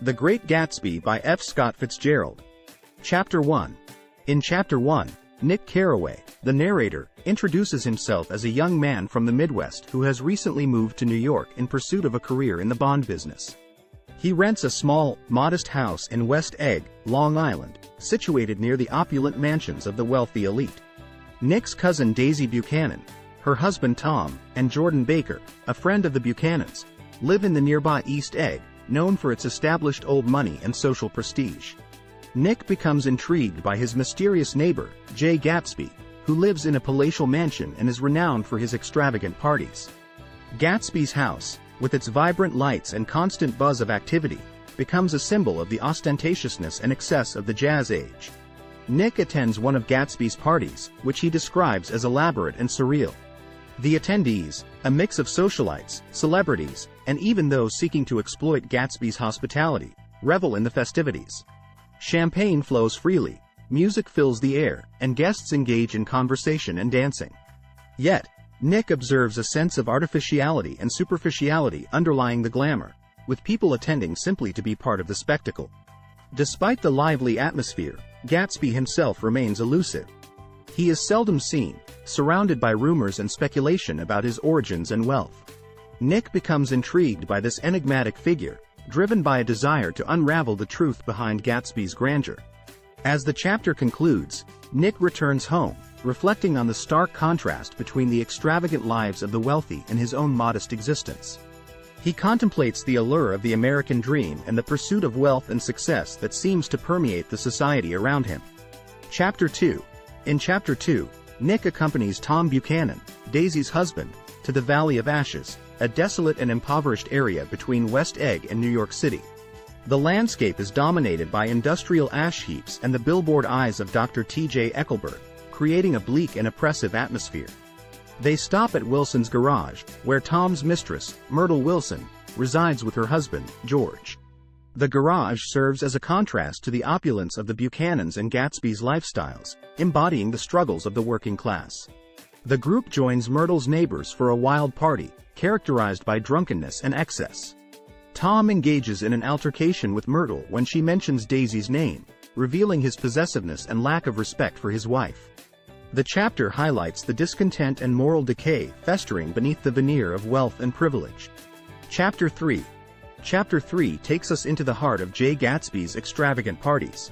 The Great Gatsby by F. Scott Fitzgerald. Chapter 1. In Chapter 1, Nick Carraway, the narrator, introduces himself as a young man from the Midwest who has recently moved to New York in pursuit of a career in the bond business. He rents a small, modest house in West Egg, Long Island, situated near the opulent mansions of the wealthy elite. Nick's cousin Daisy Buchanan, her husband Tom, and Jordan Baker, a friend of the Buchanans, live in the nearby East Egg, known for its established old money and social prestige. Nick becomes intrigued by his mysterious neighbor, Jay Gatsby, who lives in a palatial mansion and is renowned for his extravagant parties. Gatsby's house, with its vibrant lights and constant buzz of activity, becomes a symbol of the ostentatiousness and excess of the Jazz Age. Nick attends one of Gatsby's parties, which he describes as elaborate and surreal. The attendees, a mix of socialites, celebrities, and even those seeking to exploit Gatsby's hospitality, revel in the festivities. Champagne flows freely, music fills the air, and guests engage in conversation and dancing. Yet, Nick observes a sense of artificiality and superficiality underlying the glamour, with people attending simply to be part of the spectacle. Despite the lively atmosphere, Gatsby himself remains elusive. He is seldom seen, surrounded by rumors and speculation about his origins and wealth. Nick becomes intrigued by this enigmatic figure, driven by a desire to unravel the truth behind Gatsby's grandeur. As the chapter concludes, Nick returns home, reflecting on the stark contrast between the extravagant lives of the wealthy and his own modest existence. He contemplates the allure of the American dream and the pursuit of wealth and success that seems to permeate the society around him. Chapter 2. In Chapter 2, Nick accompanies Tom Buchanan, Daisy's husband, to the Valley of Ashes, a desolate and impoverished area between West Egg and New York City. The landscape is dominated by industrial ash heaps and the billboard eyes of Dr. T.J. Eckelberg, creating a bleak and oppressive atmosphere. They stop at Wilson's garage, where Tom's mistress, Myrtle Wilson, resides with her husband, George. The garage serves as a contrast to the opulence of the Buchanans and Gatsby's lifestyles, embodying the struggles of the working class. The group joins Myrtle's neighbors for a wild party, characterized by drunkenness and excess. Tom engages in an altercation with Myrtle when she mentions Daisy's name, revealing his possessiveness and lack of respect for his wife. The chapter highlights the discontent and moral decay festering beneath the veneer of wealth and privilege. Chapter 3. Chapter 3 takes us into the heart of Jay Gatsby's extravagant parties.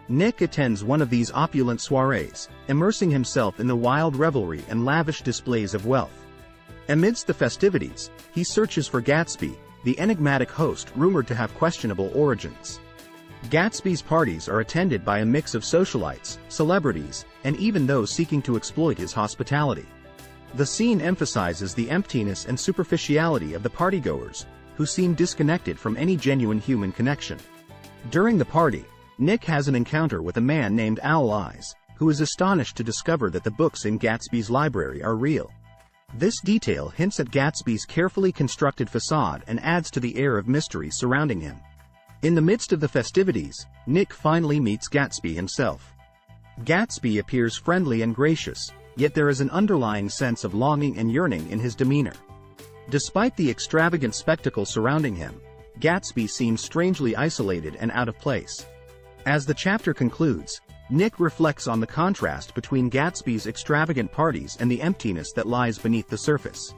Nick attends one of these opulent soirees, immersing himself in the wild revelry and lavish displays of wealth. Amidst the festivities, he searches for Gatsby, the enigmatic host rumored to have questionable origins. Gatsby's parties are attended by a mix of socialites, celebrities, and even those seeking to exploit his hospitality. The scene emphasizes the emptiness and superficiality of the partygoers, who seem disconnected from any genuine human connection. During the party, Nick has an encounter with a man named Owl Eyes, who is astonished to discover that the books in Gatsby's library are real. This detail hints at Gatsby's carefully constructed facade and adds to the air of mystery surrounding him. In the midst of the festivities, Nick finally meets Gatsby himself. Gatsby appears friendly and gracious, yet there is an underlying sense of longing and yearning in his demeanor. Despite the extravagant spectacle surrounding him, Gatsby seems strangely isolated and out of place. As the chapter concludes, Nick reflects on the contrast between Gatsby's extravagant parties and the emptiness that lies beneath the surface.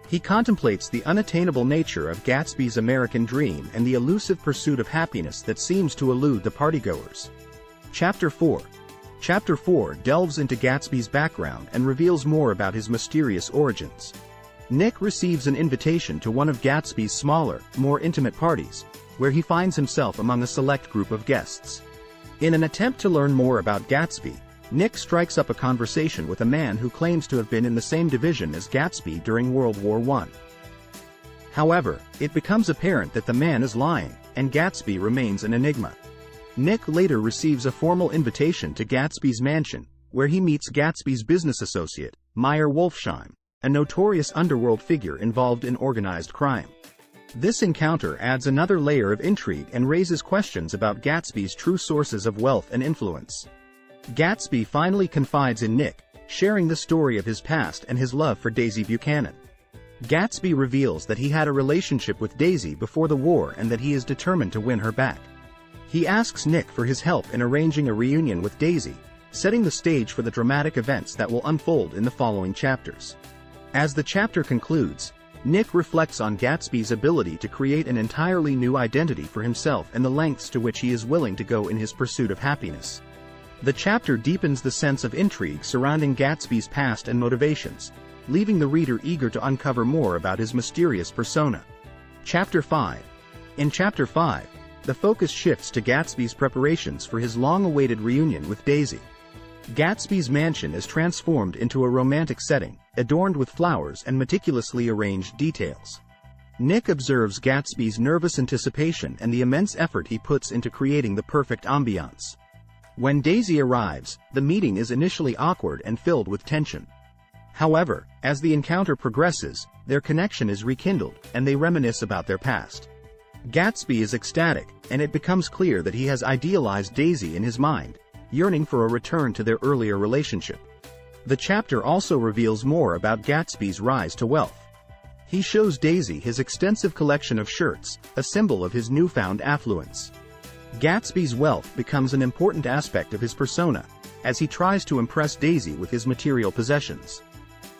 He contemplates the unattainable nature of Gatsby's American dream and the elusive pursuit of happiness that seems to elude the partygoers. Chapter 4. Chapter 4 delves into Gatsby's background and reveals more about his mysterious origins. Nick receives an invitation to one of Gatsby's smaller, more intimate parties, where he finds himself among a select group of guests. In an attempt to learn more about Gatsby, Nick strikes up a conversation with a man who claims to have been in the same division as Gatsby during World War I. However, it becomes apparent that the man is lying, and Gatsby remains an enigma. Nick later receives a formal invitation to Gatsby's mansion, where he meets Gatsby's business associate, Meyer Wolfsheim, a notorious underworld figure involved in organized crime. This encounter adds another layer of intrigue and raises questions about Gatsby's true sources of wealth and influence. Gatsby finally confides in Nick, sharing the story of his past and his love for Daisy Buchanan. Gatsby reveals that he had a relationship with Daisy before the war and that he is determined to win her back. He asks Nick for his help in arranging a reunion with Daisy, setting the stage for the dramatic events that will unfold in the following chapters. As the chapter concludes, Nick reflects on Gatsby's ability to create an entirely new identity for himself and the lengths to which he is willing to go in his pursuit of happiness. The chapter deepens the sense of intrigue surrounding Gatsby's past and motivations, leaving the reader eager to uncover more about his mysterious persona. Chapter 5. In Chapter 5, the focus shifts to Gatsby's preparations for his long-awaited reunion with Daisy. Gatsby's mansion is transformed into a romantic setting, adorned with flowers and meticulously arranged details. Nick observes Gatsby's nervous anticipation and the immense effort he puts into creating the perfect ambiance. When Daisy arrives, the meeting is initially awkward and filled with tension. However, as the encounter progresses, their connection is rekindled, and they reminisce about their past. Gatsby is ecstatic, and it becomes clear that he has idealized Daisy in his mind, yearning for a return to their earlier relationship. The chapter also reveals more about Gatsby's rise to wealth. He shows Daisy his extensive collection of shirts, a symbol of his newfound affluence. Gatsby's wealth becomes an important aspect of his persona, as he tries to impress Daisy with his material possessions.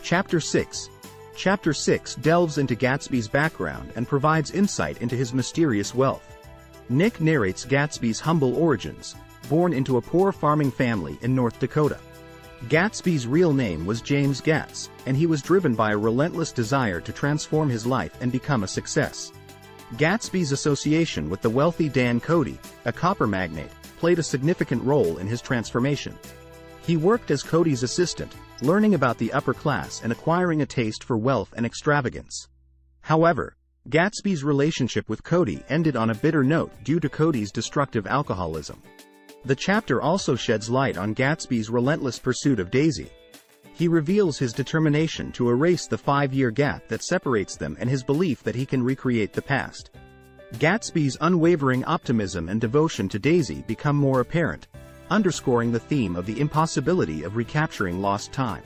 Chapter 6. Chapter 6 delves into Gatsby's background and provides insight into his mysterious wealth. Nick narrates Gatsby's humble origins, born into a poor farming family in North Dakota. Gatsby's real name was James Gatz, and he was driven by a relentless desire to transform his life and become a success. Gatsby's association with the wealthy Dan Cody, a copper magnate, played a significant role in his transformation. He worked as Cody's assistant, learning about the upper class and acquiring a taste for wealth and extravagance. However, Gatsby's relationship with Cody ended on a bitter note due to Cody's destructive alcoholism. The chapter also sheds light on Gatsby's relentless pursuit of Daisy. He reveals his determination to erase the 5-year gap that separates them and his belief that he can recreate the past. Gatsby's unwavering optimism and devotion to Daisy become more apparent, underscoring the theme of the impossibility of recapturing lost time.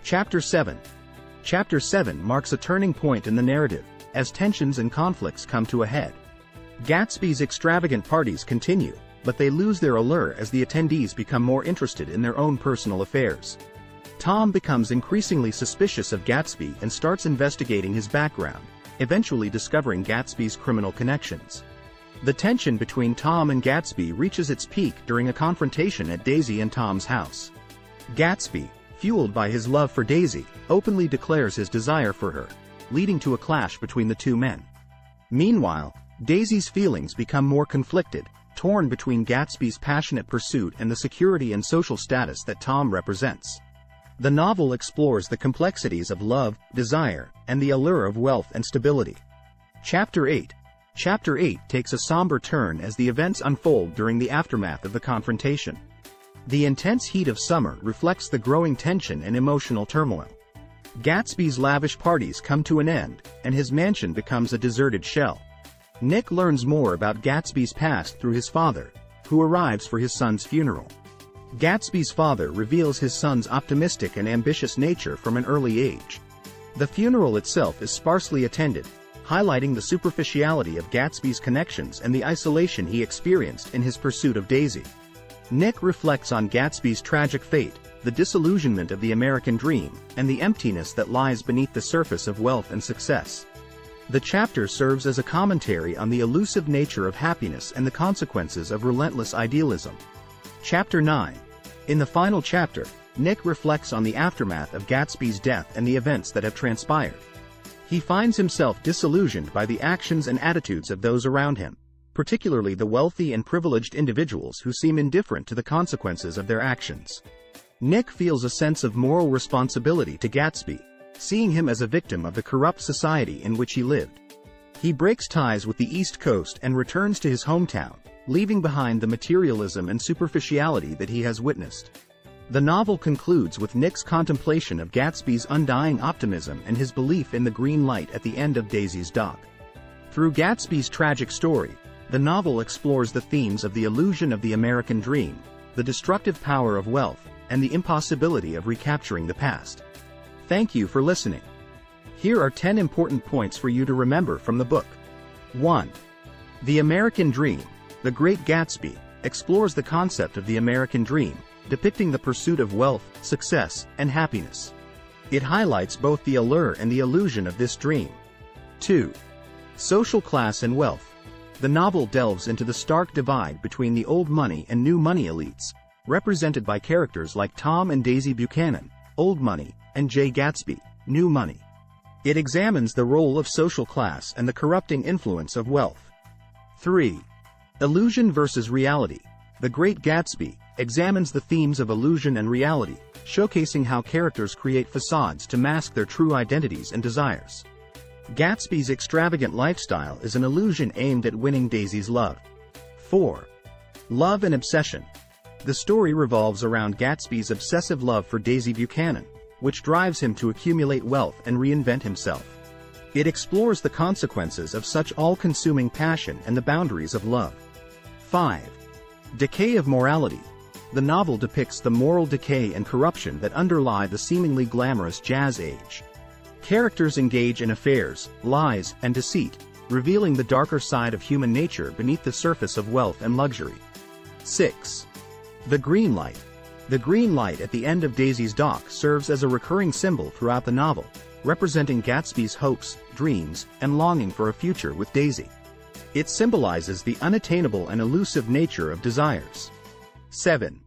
Chapter 7. Chapter 7 marks a turning point in the narrative, as tensions and conflicts come to a head. Gatsby's extravagant parties continue, but they lose their allure as the attendees become more interested in their own personal affairs. Tom becomes increasingly suspicious of Gatsby and starts investigating his background, eventually discovering Gatsby's criminal connections. The tension between Tom and Gatsby reaches its peak during a confrontation at Daisy and Tom's house. Gatsby, fueled by his love for Daisy, openly declares his desire for her, leading to a clash between the two men. Meanwhile, Daisy's feelings become more conflicted, torn between Gatsby's passionate pursuit and the security and social status that Tom represents. The novel explores the complexities of love, desire, and the allure of wealth and stability. Chapter 8. Chapter 8 takes a somber turn as the events unfold during the aftermath of the confrontation. The intense heat of summer reflects the growing tension and emotional turmoil. Gatsby's lavish parties come to an end, and his mansion becomes a deserted shell. Nick learns more about Gatsby's past through his father, who arrives for his son's funeral. Gatsby's father reveals his son's optimistic and ambitious nature from an early age. The funeral itself is sparsely attended, highlighting the superficiality of Gatsby's connections and the isolation he experienced in his pursuit of Daisy. Nick reflects on Gatsby's tragic fate, the disillusionment of the American dream, and the emptiness that lies beneath the surface of wealth and success. The chapter serves as a commentary on the elusive nature of happiness and the consequences of relentless idealism. Chapter 9. In the final chapter, Nick reflects on the aftermath of Gatsby's death and the events that have transpired. He finds himself disillusioned by the actions and attitudes of those around him, particularly the wealthy and privileged individuals who seem indifferent to the consequences of their actions. Nick feels a sense of moral responsibility to Gatsby, seeing him as a victim of the corrupt society in which he lived. He breaks ties with the East Coast and returns to his hometown, leaving behind the materialism and superficiality that he has witnessed. The novel concludes with Nick's contemplation of Gatsby's undying optimism and his belief in the green light at the end of Daisy's dock. Through Gatsby's tragic story, the novel explores the themes of the illusion of the American dream, the destructive power of wealth, and the impossibility of recapturing the past. Thank you for listening. Here are 10 important points for you to remember from the book. 1. The American Dream. The Great Gatsby explores the concept of the American dream, depicting the pursuit of wealth, success, and happiness. It highlights both the allure and the illusion of this dream. 2. Social class and wealth. The novel delves into the stark divide between the old money and new money elites, represented by characters like Tom and Daisy Buchanan, old money, and Jay Gatsby, new money. It examines the role of social class and the corrupting influence of wealth. 3. Illusion versus reality. The Great Gatsby examines the themes of illusion and reality, showcasing how characters create facades to mask their true identities and desires. Gatsby's extravagant lifestyle is an illusion aimed at winning Daisy's love. 4. Love and obsession. The story revolves around Gatsby's obsessive love for Daisy Buchanan, which drives him to accumulate wealth and reinvent himself. It explores the consequences of such all-consuming passion and the boundaries of love. 5. Decay of morality. The novel depicts the moral decay and corruption that underlie the seemingly glamorous jazz age. Characters engage in affairs, lies, and deceit, revealing the darker side of human nature beneath the surface of wealth and luxury. 6. The green light. The green light at the end of Daisy's dock serves as a recurring symbol throughout the novel, representing Gatsby's hopes, dreams, and longing for a future with Daisy. It symbolizes the unattainable and elusive nature of desires. 7.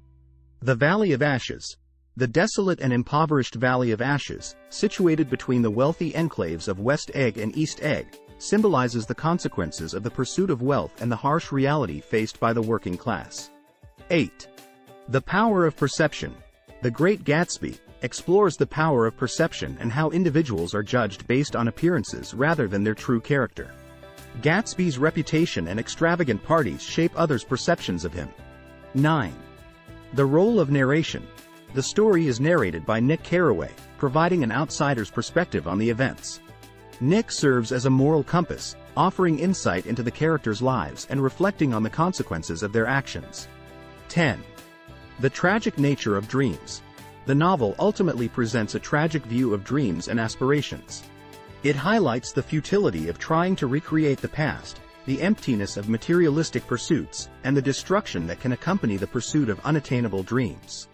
The Valley of Ashes. The desolate and impoverished Valley of Ashes, situated between the wealthy enclaves of West Egg and East Egg, symbolizes the consequences of the pursuit of wealth and the harsh reality faced by the working class. 8. The Power of Perception. The Great Gatsby explores the power of perception and how individuals are judged based on appearances rather than their true character. Gatsby's reputation and extravagant parties shape others' perceptions of him. 9. The role of narration. The story is narrated by Nick Carraway, providing an outsider's perspective on the events. Nick serves as a moral compass, offering insight into the characters' lives and reflecting on the consequences of their actions. 10. The tragic nature of dreams. The novel ultimately presents a tragic view of dreams and aspirations. It highlights the futility of trying to recreate the past, the emptiness of materialistic pursuits, and the destruction that can accompany the pursuit of unattainable dreams.